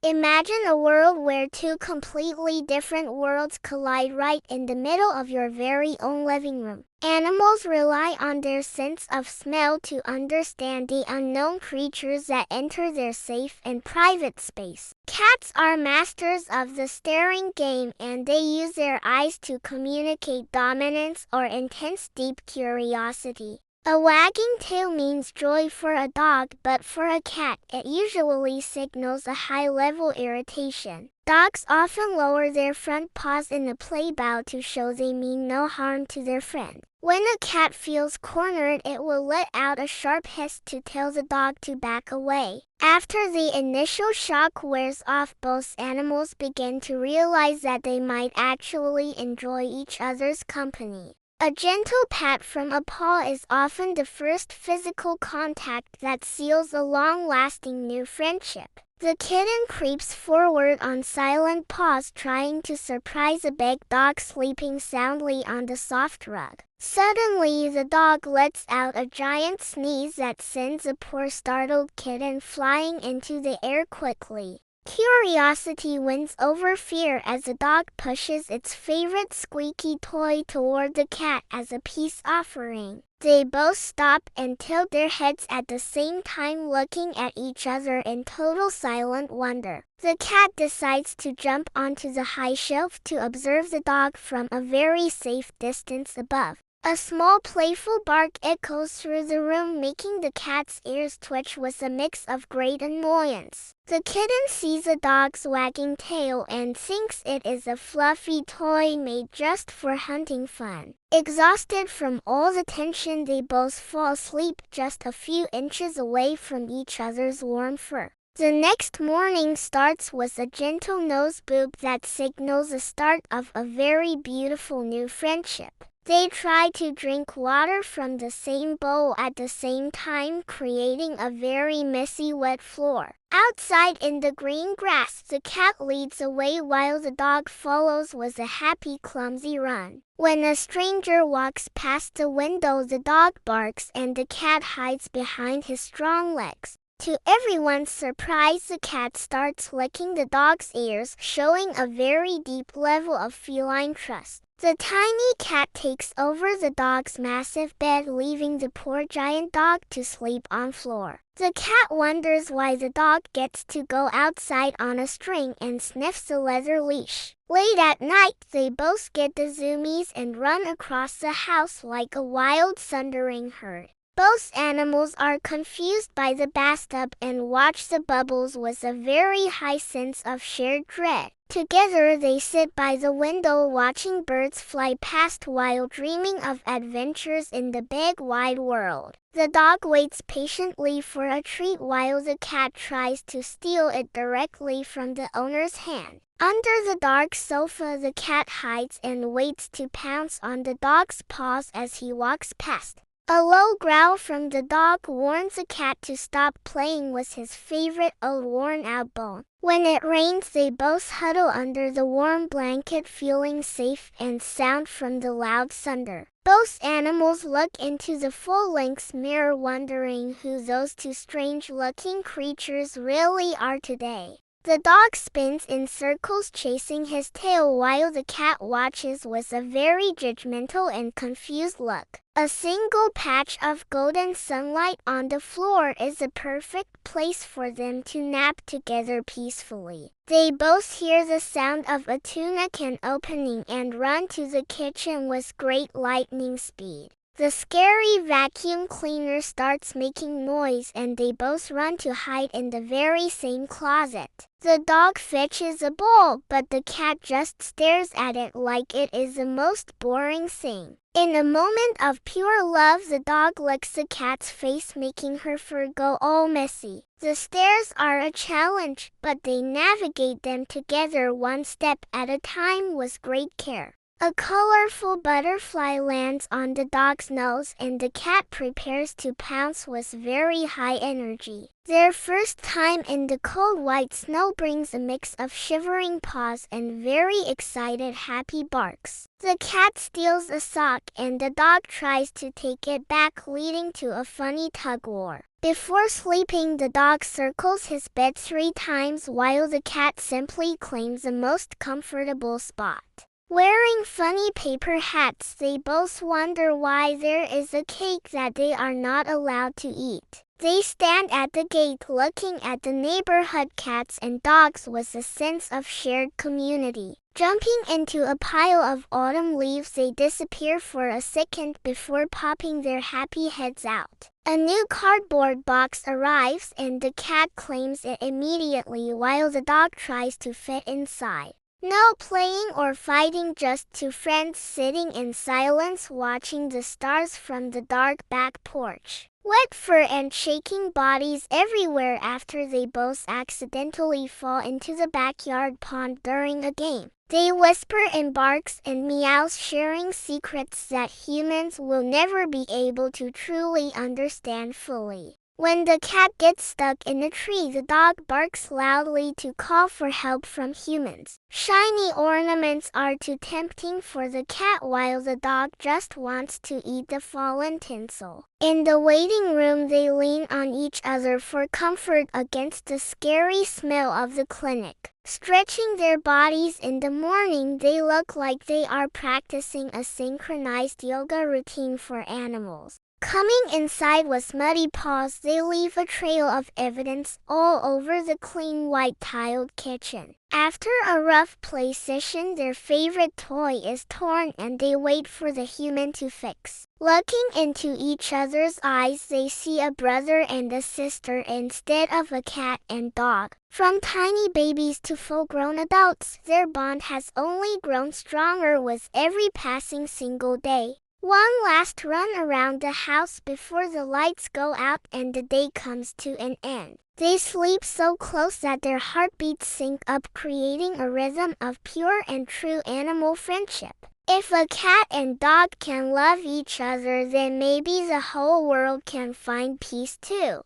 Imagine a world where two completely different worlds collide right in the middle of your very own living room. Animals rely on their sense of smell to understand the unknown creatures that enter their safe and private space. Cats are masters of the staring game, and they use their eyes to communicate dominance or intense deep curiosity. A wagging tail means joy for a dog, but for a cat, it usually signals a high-level irritation. Dogs often lower their front paws in a play bow to show they mean no harm to their friend. When a cat feels cornered, it will let out a sharp hiss to tell the dog to back away. After the initial shock wears off, both animals begin to realize that they might actually enjoy each other's company. A gentle pat from a paw is often the first physical contact that seals a long-lasting new friendship. The kitten creeps forward on silent paws, trying to surprise a big dog sleeping soundly on the soft rug. Suddenly, the dog lets out a giant sneeze that sends a poor startled kitten flying into the air quickly. Curiosity wins over fear as the dog pushes its favorite squeaky toy toward the cat as a peace offering. They both stop and tilt their heads at the same time, looking at each other in total silent wonder. The cat decides to jump onto the high shelf to observe the dog from a very safe distance above. A small playful bark echoes through the room, making the cat's ears twitch with a mix of great annoyance. The kitten sees the dog's wagging tail and thinks it is a fluffy toy made just for hunting fun. Exhausted from all the tension, they both fall asleep just a few inches away from each other's warm fur. The next morning starts with a gentle nose boop that signals the start of a very beautiful new friendship. They try to drink water from the same bowl at the same time, creating a very messy wet floor. Outside in the green grass, the cat leads the way while the dog follows with a happy, clumsy run. When a stranger walks past the window, the dog barks and the cat hides behind his strong legs. To everyone's surprise, the cat starts licking the dog's ears, showing a very deep level of feline trust. The tiny cat takes over the dog's massive bed, leaving the poor giant dog to sleep on floor. The cat wonders why the dog gets to go outside on a string and sniffs the leather leash. Late at night, they both get the zoomies and run across the house like a wild thundering herd. Both animals are confused by the bathtub and watch the bubbles with a very high sense of shared dread. Together they sit by the window watching birds fly past while dreaming of adventures in the big wide world. The dog waits patiently for a treat while the cat tries to steal it directly from the owner's hand. Under the dark sofa, the cat hides and waits to pounce on the dog's paws as he walks past. A low growl from the dog warns the cat to stop playing with his favorite old worn-out bone. When it rains, they both huddle under the warm blanket, feeling safe and sound from the loud thunder. Both animals look into the full-length mirror, wondering who those two strange-looking creatures really are today. The dog spins in circles, chasing his tail, while the cat watches with a very judgmental and confused look. A single patch of golden sunlight on the floor is a perfect place for them to nap together peacefully. They both hear the sound of a tuna can opening and run to the kitchen with great lightning speed. The scary vacuum cleaner starts making noise and they both run to hide in the very same closet. The dog fetches a bowl, but the cat just stares at it like it is the most boring thing. In a moment of pure love, the dog licks the cat's face, making her fur go all messy. The stairs are a challenge, but they navigate them together one step at a time with great care. A colorful butterfly lands on the dog's nose and the cat prepares to pounce with very high energy. Their first time in the cold white snow brings a mix of shivering paws and very excited happy barks. The cat steals a sock and the dog tries to take it back, leading to a funny tug-war. Before sleeping, the dog circles his bed 3 times while the cat simply claims the most comfortable spot. Wearing funny paper hats, they both wonder why there is a cake that they are not allowed to eat. They stand at the gate looking at the neighborhood cats and dogs with a sense of shared community. Jumping into a pile of autumn leaves, they disappear for a second before popping their happy heads out. A new cardboard box arrives and the cat claims it immediately while the dog tries to fit inside. No playing or fighting, just 2 friends sitting in silence watching the stars from the dark back porch. Wet fur and shaking bodies everywhere after they both accidentally fall into the backyard pond during a game. They whisper in barks and meows, sharing secrets that humans will never be able to truly understand fully. When the cat gets stuck in a tree, the dog barks loudly to call for help from humans. Shiny ornaments are too tempting for the cat while the dog just wants to eat the fallen tinsel. In the waiting room, they lean on each other for comfort against the scary smell of the clinic. Stretching their bodies in the morning, they look like they are practicing a synchronized yoga routine for animals. Coming inside with muddy paws, they leave a trail of evidence all over the clean white tiled kitchen. After a rough play session, their favorite toy is torn and they wait for the human to fix. Looking into each other's eyes, they see a brother and a sister instead of a cat and dog. From tiny babies to full-grown adults, their bond has only grown stronger with every passing single day. One last run around the house before the lights go out and the day comes to an end. They sleep so close that their heartbeats sync up, creating a rhythm of pure and true animal friendship. If a cat and dog can love each other, then maybe the whole world can find peace too.